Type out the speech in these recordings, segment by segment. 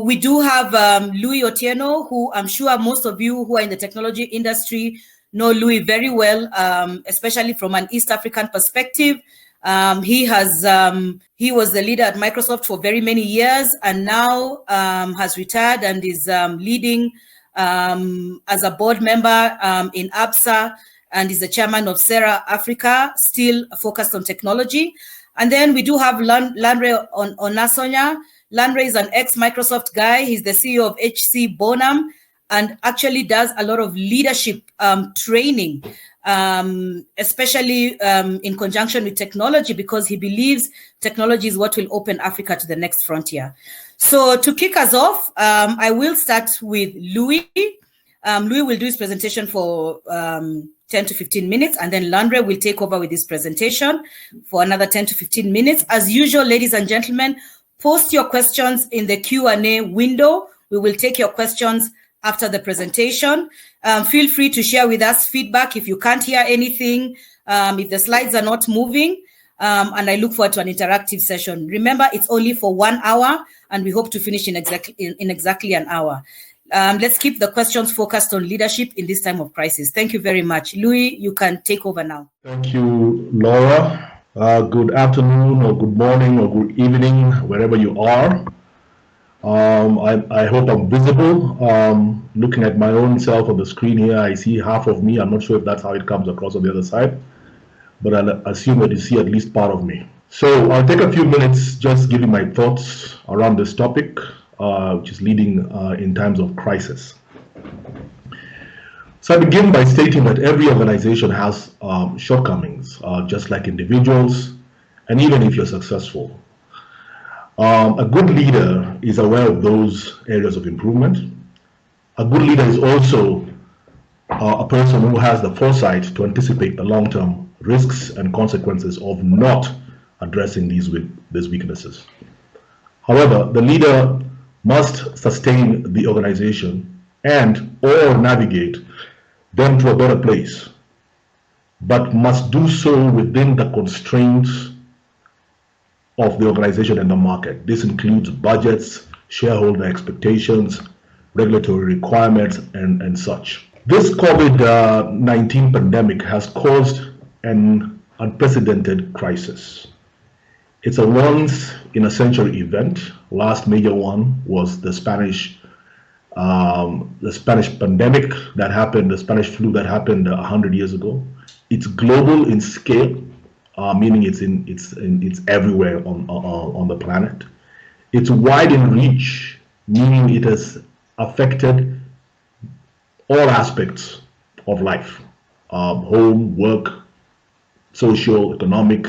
So we do have Louis Otieno, who I'm sure most of you who are in the technology industry know Louis very well, especially from an East African perspective. He was the leader at Microsoft for very many years, and now has retired and is leading as a board member in ABSA, and is the chairman of Sera Africa, still focused on technology. And then we do have Landre Onasonya. Landre is an ex-Microsoft guy. He's the CEO of HC Bonham and actually does a lot of leadership training, especially in conjunction with technology, because he believes technology is what will open Africa to the next frontier. So to kick us off, I will start with Louis. Louis will do his presentation for 10 to 15 minutes, and then Landre will take over with his presentation for another 10 to 15 minutes. As usual, ladies and gentlemen, post your questions in the Q&A window. We will take your questions after the presentation. Feel free to share with us feedback if you can't hear anything, if the slides are not moving, and I look forward to an interactive session. Remember, it's only for 1 hour, and we hope to finish in exactly an hour. Let's keep the questions focused on leadership in this time of crisis. Thank you very much. Louis, you can take over now. Thank you, Laura. Good afternoon or good morning or good evening, wherever you are. I hope I'm visible. Looking at my own self on the screen here, I see half of me. I'm not sure if that's how it comes across on the other side, but I'll assume that you see at least part of me. So I'll take a few minutes just giving my thoughts around this topic, which is leading in times of crisis. So I begin by stating that every organization has shortcomings, just like individuals, and even if you're successful. A good leader is aware of those areas of improvement. A good leader is also a person who has the foresight to anticipate the long-term risks and consequences of not addressing these weaknesses. However, the leader must sustain the organization and or navigate them to a better place, but must do so within the constraints of the organization and the market. This includes budgets, shareholder expectations, regulatory requirements, and such. This COVID-19 pandemic has caused an unprecedented crisis. It's a once-in-a-century event. Last major one was the Spanish pandemic that happened, the Spanish flu that happened 100 years ago. It's global in scale, meaning it's everywhere on the planet. It's wide in reach, meaning it has affected all aspects of life, home, work, social, economic,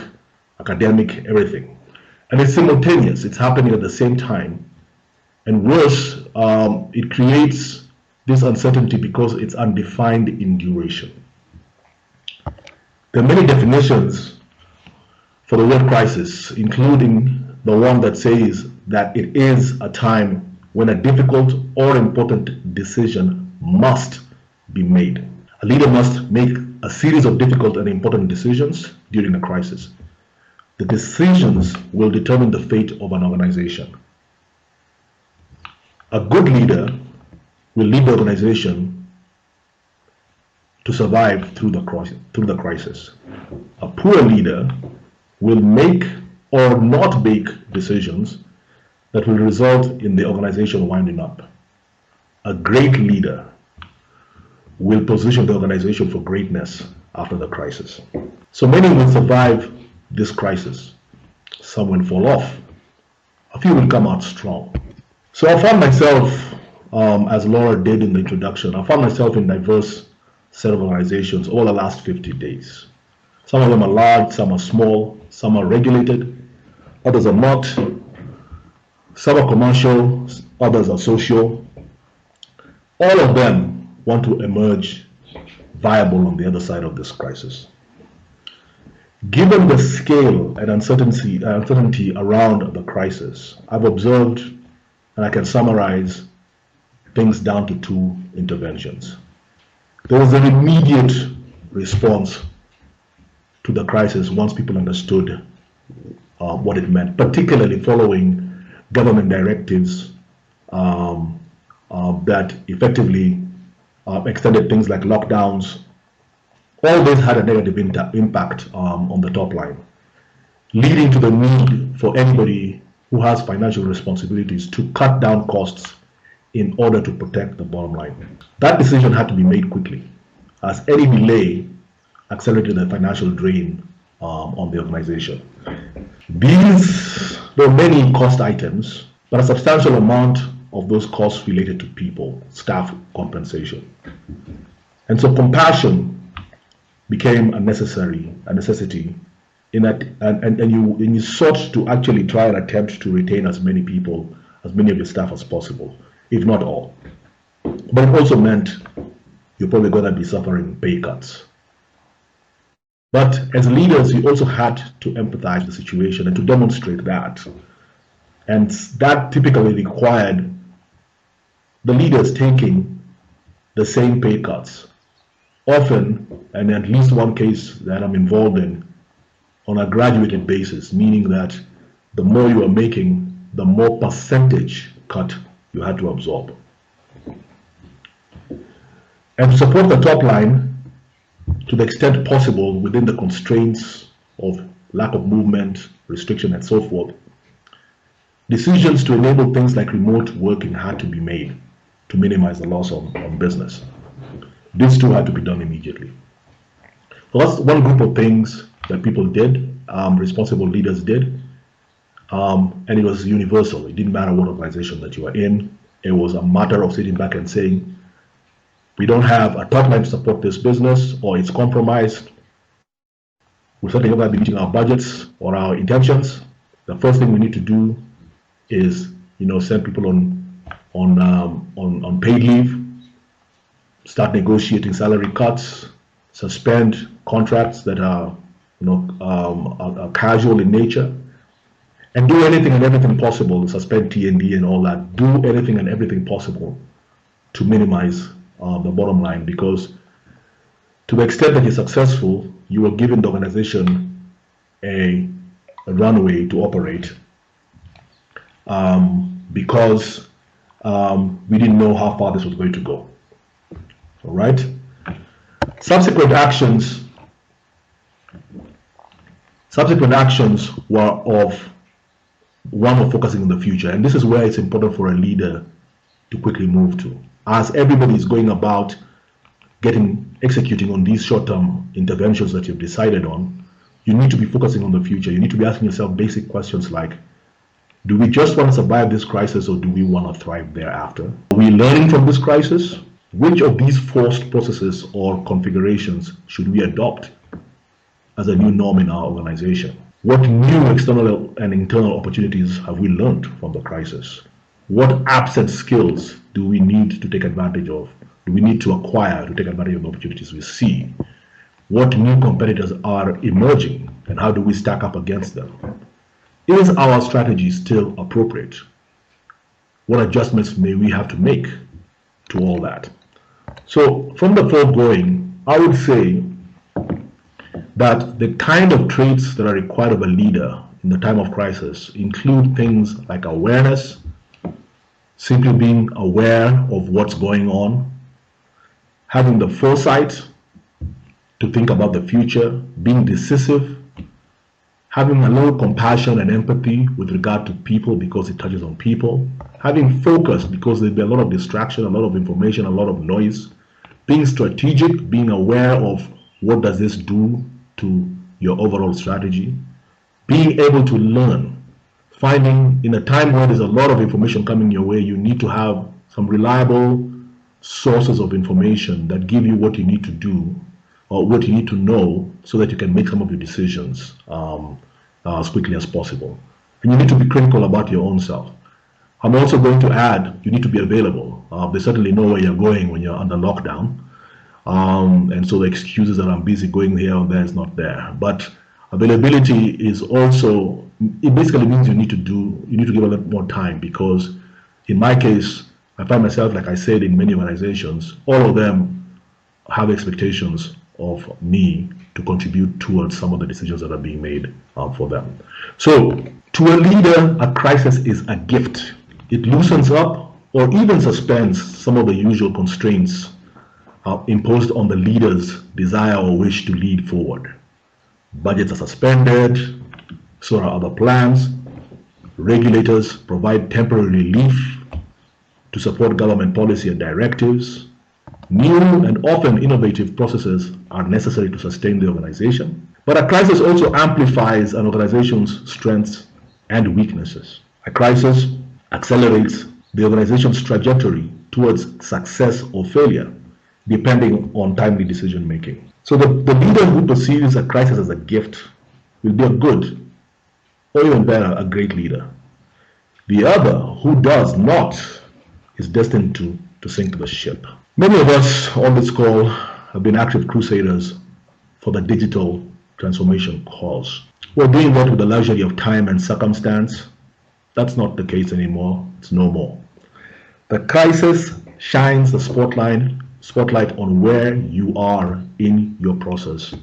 academic, everything. And it's simultaneous, it's happening at the same time. And worse, it creates this uncertainty because it's undefined in duration. There are many definitions for the word crisis, including the one that says that it is a time when a difficult or important decision must be made. A leader must make a series of difficult and important decisions during a crisis. The decisions will determine the fate of an organization. A good leader will lead the organization to survive through the crisis. A poor leader will make or not make decisions that will result in the organization winding up. A great leader will position the organization for greatness after the crisis. So many will survive this crisis. Some will fall off. A few will come out strong. So I found myself, as Laura did in the introduction, I found myself in diverse set of organizations over the last 50 days. Some of them are large, some are small, some are regulated, others are not. Some are commercial, others are social. All of them want to emerge viable on the other side of this crisis. Given the scale and uncertainty around the crisis, I've observed, and I can summarize things down to two interventions. There was an immediate response to the crisis once people understood what it meant, particularly following government directives um, that effectively extended things like lockdowns. All this had a negative impact on the top line, leading to the need for anybody who has financial responsibilities to cut down costs in order to protect the bottom line. That decision had to be made quickly, as any delay accelerated the financial drain on the organization. There were many cost items, but a substantial amount of those costs related to people, staff compensation. And so compassion became a necessity in that, and you sought to actually try and attempt to retain as many people, as many of your staff as possible, if not all. But it also meant you're probably going to be suffering pay cuts. But as leaders, you also had to empathize the situation and to demonstrate that. And that typically required the leaders taking the same pay cuts. Often, and at least one case that I'm involved in, on a graduated basis, meaning that the more you are making, the more percentage cut you had to absorb. And to support the top line, to the extent possible within the constraints of lack of movement, restriction, and so forth, decisions to enable things like remote working had to be made to minimize the loss on business. This too had to be done immediately. So that's one group of things that people did, responsible leaders did, and it was universal. It didn't matter what organization that you were in. It was a matter of sitting back and saying, we don't have a top line to support this business, or it's compromised. We're certainly not going to be meeting our budgets or our intentions. The first thing we need to do is, send people on paid leave, start negotiating salary cuts, suspend contracts that are, are casual in nature, and do anything and everything possible, suspend T&D and all that, do anything and everything possible to minimize the bottom line, because to the extent that you're successful, you are giving the organization a runway to operate, because we didn't know how far this was going to go. All right. Subsequent actions were of one of focusing on the future, and this is where it's important for a leader to quickly move to. As everybody is going about executing on these short-term interventions that you've decided on, you need to be focusing on the future. You need to be asking yourself basic questions like, do we just want to survive this crisis, or do we want to thrive thereafter? Are we learning from this crisis? Which of these forced processes or configurations should we adopt as a new norm in our organization? What new external and internal opportunities have we learned from the crisis? What absent skills do we need to take advantage of? Do we need to acquire to take advantage of the opportunities we see? What new competitors are emerging, and how do we stack up against them? Is our strategy still appropriate? What adjustments may we have to make to all that? So from the foregoing, I would say that the kind of traits that are required of a leader in the time of crisis include things like awareness, simply being aware of what's going on, having the foresight to think about the future, being decisive, having a little compassion and empathy with regard to people because it touches on people, having focus because there'll be a lot of distraction, a lot of information, a lot of noise, being strategic, being aware of what does this do to your overall strategy, being able to learn, finding in a time where there's a lot of information coming your way, you need to have some reliable sources of information that give you what you need to do or what you need to know so that you can make some of your decisions as quickly as possible. And you need to be critical about your own self. I'm also going to add, you need to be available. They certainly know where you're going when you're under lockdown. And so the excuses that I'm busy going here or there is not there. But availability is also, it basically means you need to give a little more time, because in my case, I find myself, like I said, in many organizations, all of them have expectations of me to contribute towards some of the decisions that are being made for them. So to a leader, a crisis is a gift. It loosens up or even suspends some of the usual constraints imposed on the leader's desire or wish to lead forward. Budgets are suspended, so are other plans. Regulators provide temporary relief to support government policy and directives. New and often innovative processes are necessary to sustain the organization. But a crisis also amplifies an organization's strengths and weaknesses. A crisis accelerates the organization's trajectory towards success or failure, depending on timely decision making. So the leader who perceives a crisis as a gift will be a good, or even better, a great leader. The other who does not is destined to sink the ship. Many of us on this call have been active crusaders for the digital transformation cause. We're doing that with the luxury of time and circumstance. That's not the case anymore. It's no more. The crisis shines the spotlight on where you are in your process.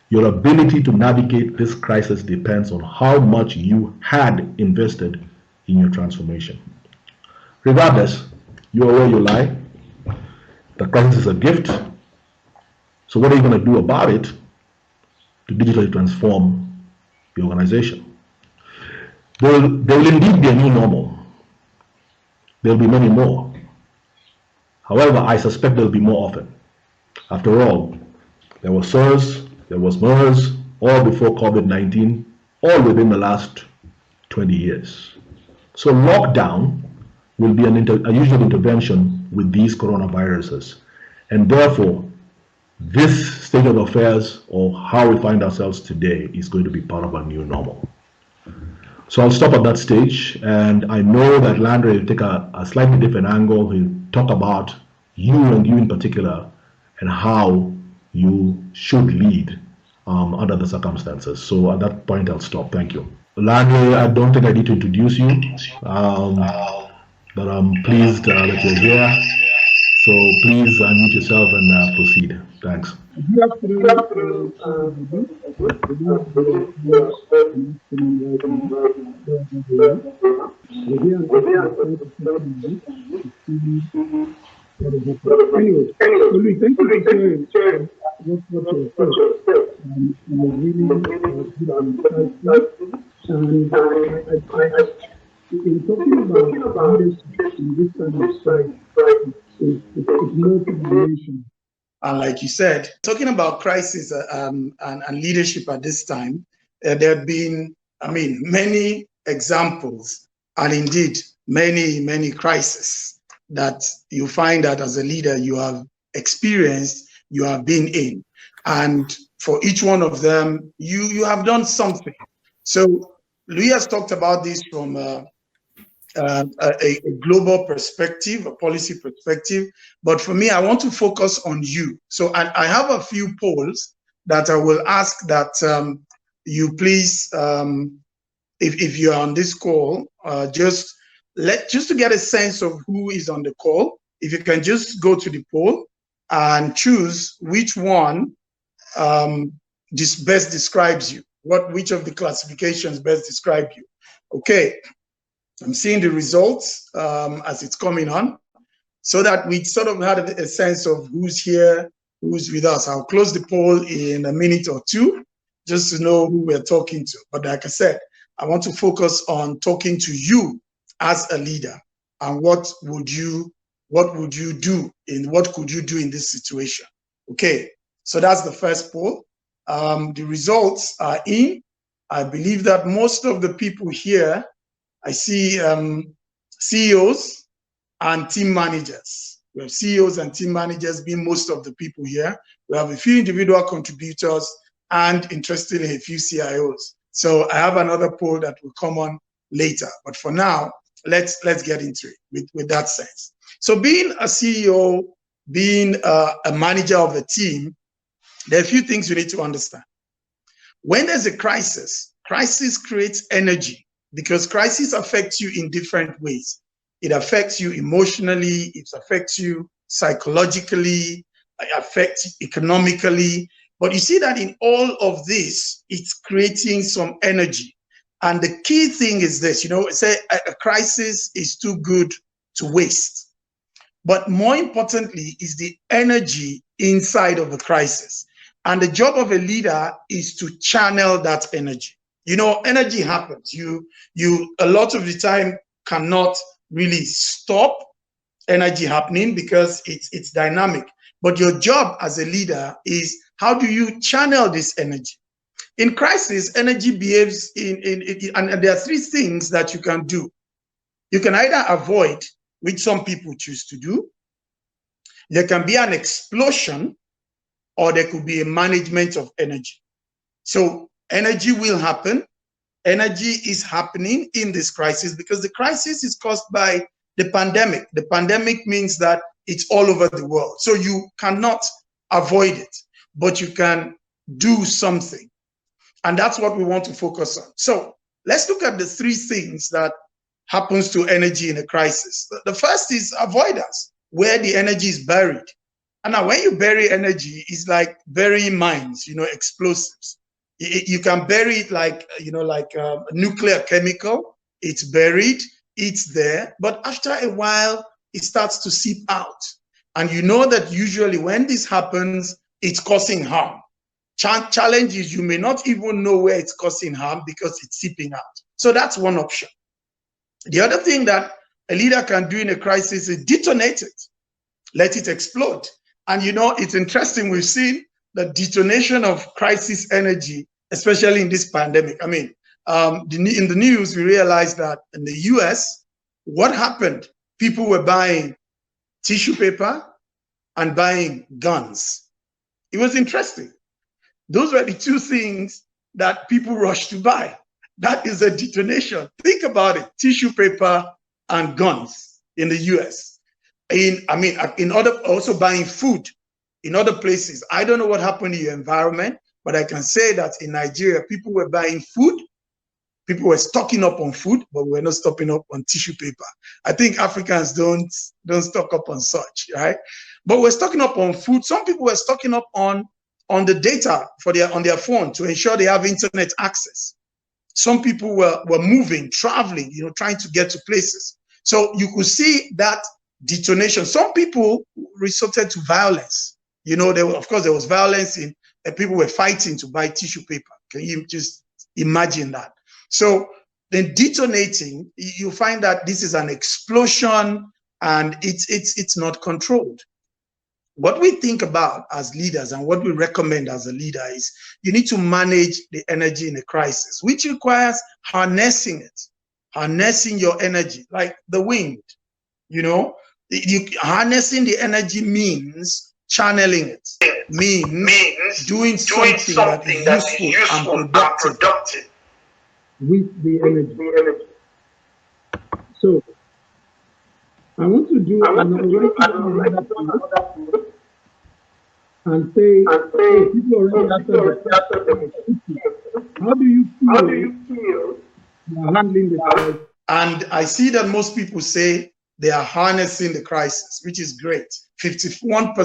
Your ability to navigate this crisis depends on how much you had invested in your transformation. Regardless, you are where you lie. The crisis is a gift. So what are you going to do about it to digitally transform the organization? There will indeed be a new normal. There will be many more. However, I suspect there will be more often. After all, there was SARS, there was MERS, all before COVID-19, all within the last 20 years. So lockdown will be a usual intervention with these coronaviruses. And therefore, this state of affairs, or how we find ourselves today, is going to be part of a new normal. So I'll stop at that stage, and I know that Landry will take a slightly different angle. He'll talk about you and you in particular, and how you should lead under the circumstances. So at that point, I'll stop. Thank you. Landry, I don't think I need to introduce you, but I'm pleased that you're here. So please unmute yourself and proceed. Thanks. Anyway, thank you for sharing what you said. Really in talking about leadership in this kind of strike, it's more combination. And like you said, talking about crisis and leadership at this time, there have been, many examples, and indeed many crises that you find that as a leader you have experienced, you have been in, and for each one of them you have done something. So Louis has talked about this from a global perspective, a policy perspective, but for me, I want to focus on you. So I have a few polls that I will ask that you please, if you're on this call, just to get a sense of who is on the call, if you can just go to the poll and choose which one just best describes you, which of the classifications best describe you. Okay. I'm seeing the results as it's coming on, so that we sort of had a sense of who's here, who's with us. I'll close the poll in a minute or two, just to know who we're talking to. But like I said, I want to focus on talking to you as a leader, and what would you do, what could you do in this situation? Okay, so that's the first poll. The results are in. I believe that most of the people here, I see CEOs and team managers. We have CEOs and team managers being most of the people here. We have a few individual contributors and, interestingly, a few CIOs. So I have another poll that will come on later. But for now, let's get into it with that sense. So being a CEO, being a manager of a team, there are a few things you need to understand. When there's a crisis creates energy, because crisis affects you in different ways. It affects you emotionally, it affects you psychologically, it affects you economically. But you see that in all of this, it's creating some energy. And the key thing is this, say a crisis is too good to waste. But more importantly is the energy inside of the crisis. And the job of a leader is to channel that energy. You know, energy happens. You a lot of the time cannot really stop energy happening because it's dynamic. But your job as a leader is, how do you channel this energy? In crisis, energy behaves and there are three things that you can do. You can either avoid, which some people choose to do. There can be an explosion, or there could be a management of energy. So energy will happen. Energy is happening in this crisis because the crisis is caused by the pandemic. The pandemic means that it's all over the world. So you cannot avoid it, but you can do something. And that's what we want to focus on. So let's look at the three things that happens to energy in a crisis. The first is avoidance, where the energy is buried. And now when you bury energy, it's like burying mines, you know, explosives. You can bury it like, you know, like a nuclear chemical. It's buried, it's there, but after a while, it starts to seep out. And you know that usually when this happens, it's causing harm. Challenge is you may not even know where it's causing harm because it's seeping out. So that's one option. The other thing that a leader can do in a crisis is detonate it, let it explode. And you know, it's interesting, we've seen the detonation of crisis energy, especially in this pandemic. I mean, in the news, we realized that in the US, what happened? People were buying tissue paper and buying guns. It was interesting. Those were the two things that people rushed to buy. That is a detonation. Think about it, tissue paper and guns in the US. In order also buying food in other places. I don't know what happened in your environment, but I can say that in Nigeria, people were buying food. People were stocking up on food, but we're not stocking up on tissue paper. I think Africans don't stock up on such, right? But we're stocking up on food. Some people were stocking up on the data on their phone to ensure they have internet access. Some people were moving, traveling, you know, trying to get to places. So you could see that detonation. Some people resorted to violence. You know, of course, there was violence in people were fighting to buy tissue paper. Can you just imagine that? So then detonating, you find that this is an explosion and it's not controlled. What we think about as leaders and what we recommend as a leader is you need to manage the energy in a crisis, which requires harnessing it, harnessing your energy, like the wind. You know, harnessing the energy means channeling it, means doing something that is useful and productive with the energy. So I want to do another and say, people already how do you feel you are handling the crisis? And I see that most people say they are harnessing the crisis, which is great. 51%,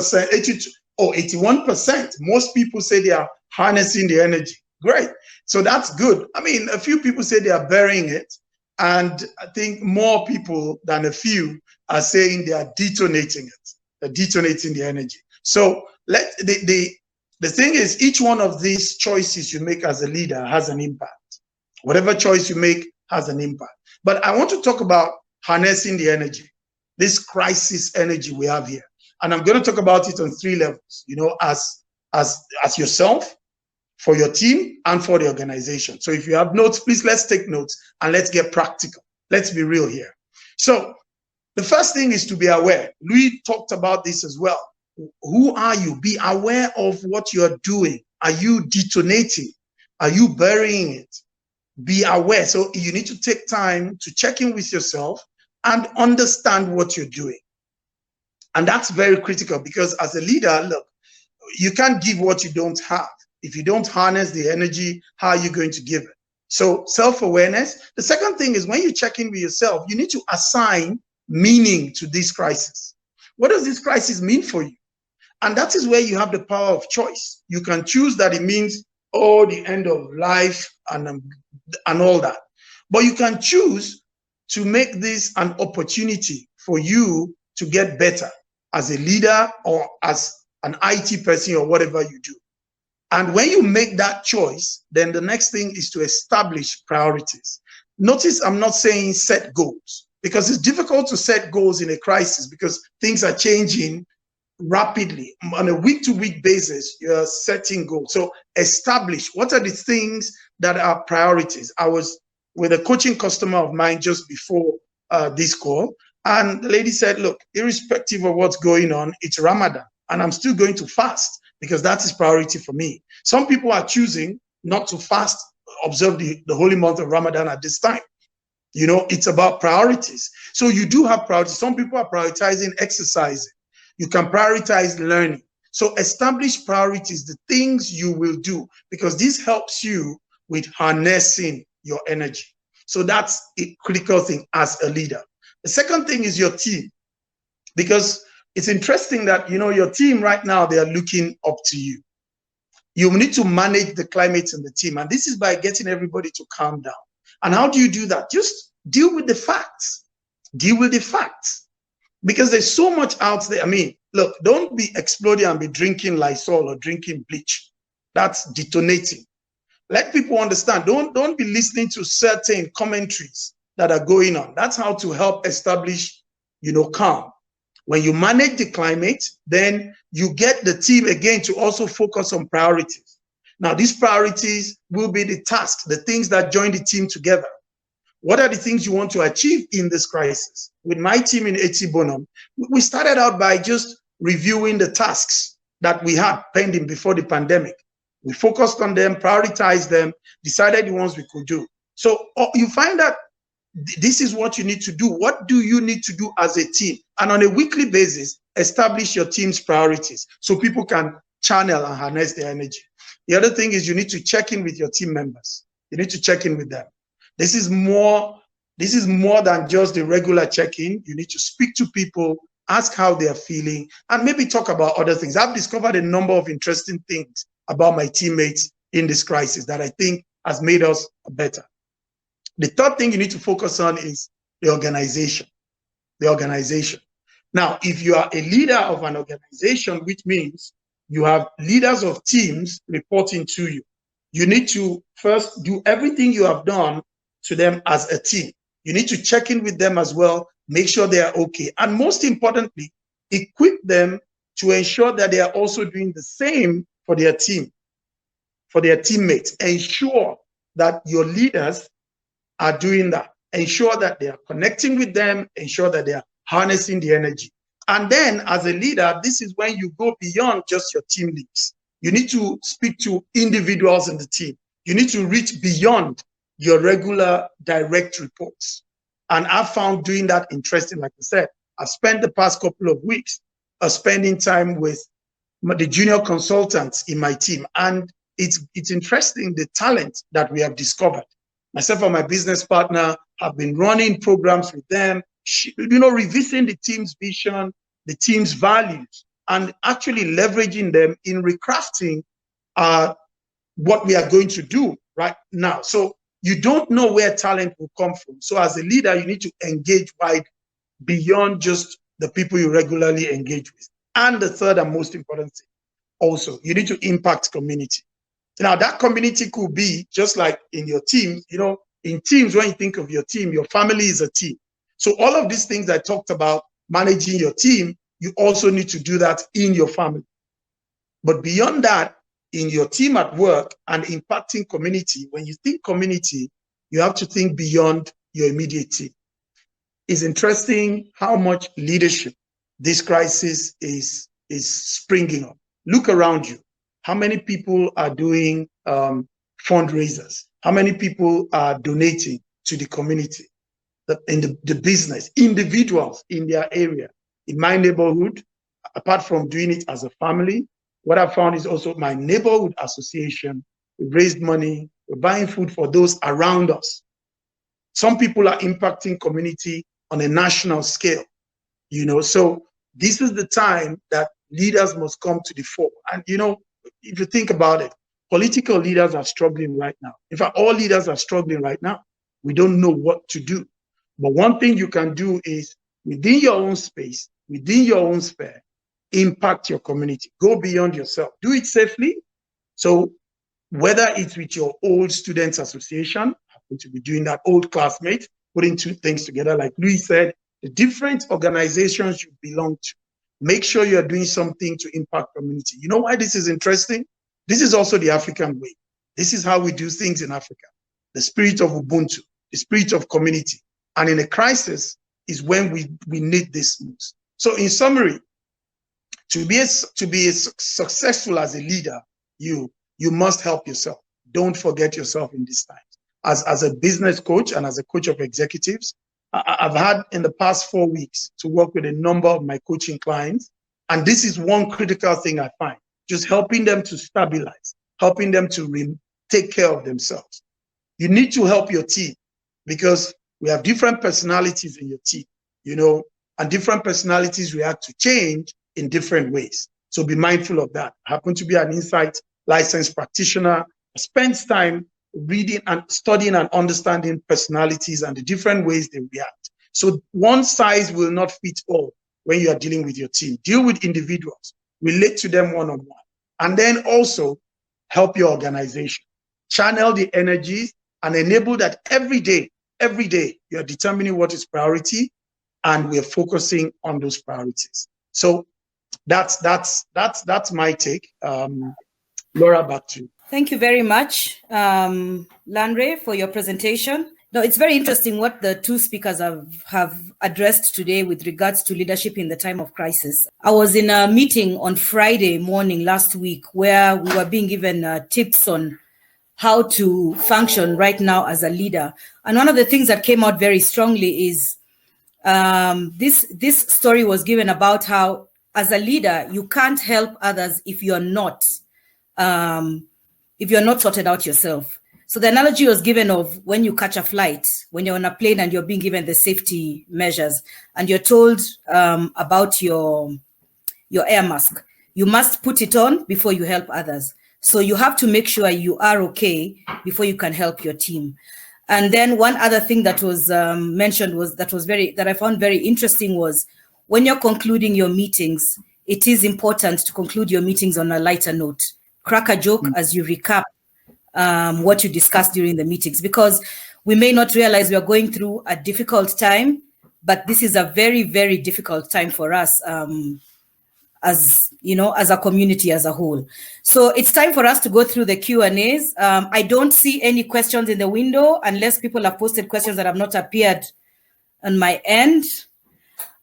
81%. Most people say they are harnessing the energy. Great. So that's good. I mean, a few people say they are burying it. And I think more people than a few are saying they are detonating it. They're detonating the energy. So the thing is, each one of these choices you make as a leader has an impact. Whatever choice you make has an impact. But I want to talk about harnessing the energy, this crisis energy we have here. And I'm going to talk about it on three levels, you know, as yourself, for your team, and for the organization. So if you have notes, please let's take notes and let's get practical. Let's be real here. So the first thing is to be aware. Louis talked about this as well. Who are you? Be aware of what you're doing. Are you detonating? Are you burying it? Be aware. So you need to take time to check in with yourself and understand what you're doing. And that's very critical because as a leader, look, you can't give what you don't have. If you don't harness the energy, how are you going to give it? So self-awareness. The second thing is when you check in with yourself, you need to assign meaning to this crisis. What does this crisis mean for you? And that is where you have the power of choice. You can choose that it means, oh, the end of life and all that. But you can choose to make this an opportunity for you to get better as a leader or as an IT person or whatever you do. And when you make that choice, then the next thing is to establish priorities. Notice I'm not saying set goals, because it's difficult to set goals in a crisis because things are changing rapidly. On a week-to-week basis, you're setting goals. So establish what are the things that are priorities. I was with a coaching customer of mine just before this call, and the lady said, look, irrespective of what's going on, it's Ramadan, and I'm still going to fast because that is priority for me. Some people are choosing not to fast, observe the holy month of Ramadan at this time. You know, it's about priorities. So you do have priorities. Some people are prioritizing exercising. You can prioritize learning. So establish priorities, the things you will do, because this helps you with harnessing your energy. So that's a critical thing as a leader. The second thing is your team, because it's interesting that, you know, your team right now, they are looking up to you. You need to manage the climate in the team. And this is by getting everybody to calm down. And how do you do that? Just deal with the facts. Deal with the facts. Because there's so much out there. I mean, look, don't be exploding and be drinking Lysol or drinking bleach. That's detonating. Let people understand. Don't be listening to certain commentaries that are going on. That's how to help establish, you know, calm. When you manage the climate, then you get the team again to also focus on priorities. Now, these priorities will be the tasks, the things that join the team together. What are the things you want to achieve in this crisis? With my team in HC Bonham, we started out by just reviewing the tasks that we had pending before the pandemic. We focused on them, prioritized them, decided the ones we could do. So you find that this is what you need to do. What do you need to do as a team? And on a weekly basis, establish your team's priorities so people can channel and harness their energy. The other thing is you need to check in with your team members. You need to check in with them. This is more than just the regular check-in. You need to speak to people, ask how they are feeling, and maybe talk about other things. I've discovered a number of interesting things about my teammates in this crisis that I think has made us better. The third thing you need to focus on is the organization. The organization. Now, if you are a leader of an organization, which means you have leaders of teams reporting to you, you need to first do everything you have done to them as a team. You need to check in with them as well, make sure they are okay. And most importantly, equip them to ensure that they are also doing the same for their team, for their teammates. Ensure that your leaders are doing that. Ensure that they are connecting with them, ensure that they are harnessing the energy. And then as a leader, this is when you go beyond just your team leads. You need to speak to individuals in the team. You need to reach beyond your regular direct reports. And I've found doing that interesting. Like I said, I've spent the past couple of weeks spending time with the junior consultants in my team. And it's interesting, the talent that we have discovered. Myself and my business partner have been running programs with them, you know, revisiting the team's vision, the team's values, and actually leveraging them in recrafting what we are going to do right now. So you don't know where talent will come from. So as a leader, you need to engage wide beyond just the people you regularly engage with. And the third and most important thing, also, you need to impact community. Now, that community could be just like in your team. You know, in teams, when you think of your team, your family is a team. So all of these things I talked about, managing your team, you also need to do that in your family. But beyond that, in your team at work and impacting community, when you think community, you have to think beyond your immediate team. It's interesting how much leadership this crisis is springing up. Look around you. How many people are doing fundraisers? How many people are donating to the community, in the business, individuals in their area? In my neighborhood, apart from doing it as a family, what I found is also my neighborhood association. We raised money, we're buying food for those around us. Some people are impacting community on a national scale, you know, so this is the time that leaders must come to the fore. And, you know, if you think about it, political leaders are struggling right now. In fact, all leaders are struggling right now. We don't know what to do. But one thing you can do is within your own space, within your own sphere, impact your community. Go beyond yourself. Do it safely. So whether it's with your old students association, happen to be doing that, old classmates, putting two things together, like Louis said, the different organizations you belong to. Make sure you're doing something to impact community. You know why this is interesting? This is also the African way. This is how we do things in Africa. The spirit of Ubuntu, the spirit of community. And in a crisis is when we need this moves. So in summary, to be successful as a leader, you must help yourself. Don't forget yourself in these times. As a business coach and as a coach of executives, I've had in the past 4 weeks to work with a number of my coaching clients. And this is one critical thing I find, just helping them to stabilize, helping them to take care of themselves. You need to help your team because we have different personalities in your team, you know, and different personalities react to change in different ways. So be mindful of that. I happen to be an Insight licensed practitioner, spends time reading and studying and understanding personalities and the different ways they react. So one size will not fit all when you are dealing with your team. Deal with individuals, relate to them one-on-one, and then also help your organization. Channel the energies and enable that every day, you're determining what is priority and we're focusing on those priorities. So that's my take. Laura, back to you. Thank you very much, Lanre, for your presentation. No, it's very interesting what the two speakers have addressed today with regards to leadership in the time of crisis. I was in a meeting on Friday morning last week where we were being given tips on how to function right now as a leader. And one of the things that came out very strongly is this story was given about how as a leader, you can't help others if you're not sorted out yourself. So the analogy was given of when you catch a flight, when you're on a plane and you're being given the safety measures and you're told about your air mask. You must put it on before you help others. So you have to make sure you are okay before you can help your team. And then one other thing that was mentioned was that I found very interesting was when you're concluding your meetings, it is important to conclude your meetings on a lighter note. Crack a joke as you recap what you discussed during the meetings, because we may not realize we are going through a difficult time, but this is a very, very difficult time for us as a community as a whole. So it's time for us to go through the Q&As. I don't see any questions in the window unless people have posted questions that have not appeared on my end.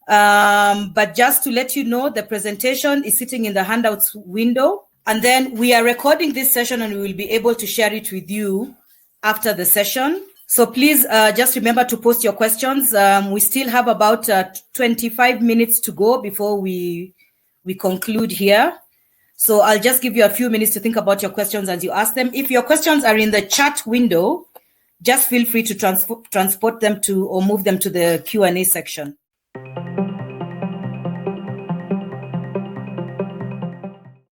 But just to let you know, the presentation is sitting in the handouts window. And then we are recording this session and we will be able to share it with you after the session. So please just remember to post your questions. We still have about 25 minutes to go before we conclude here. So I'll just give you a few minutes to think about your questions as you ask them. If your questions are in the chat window, just feel free to transport them to or move them to the Q&A section.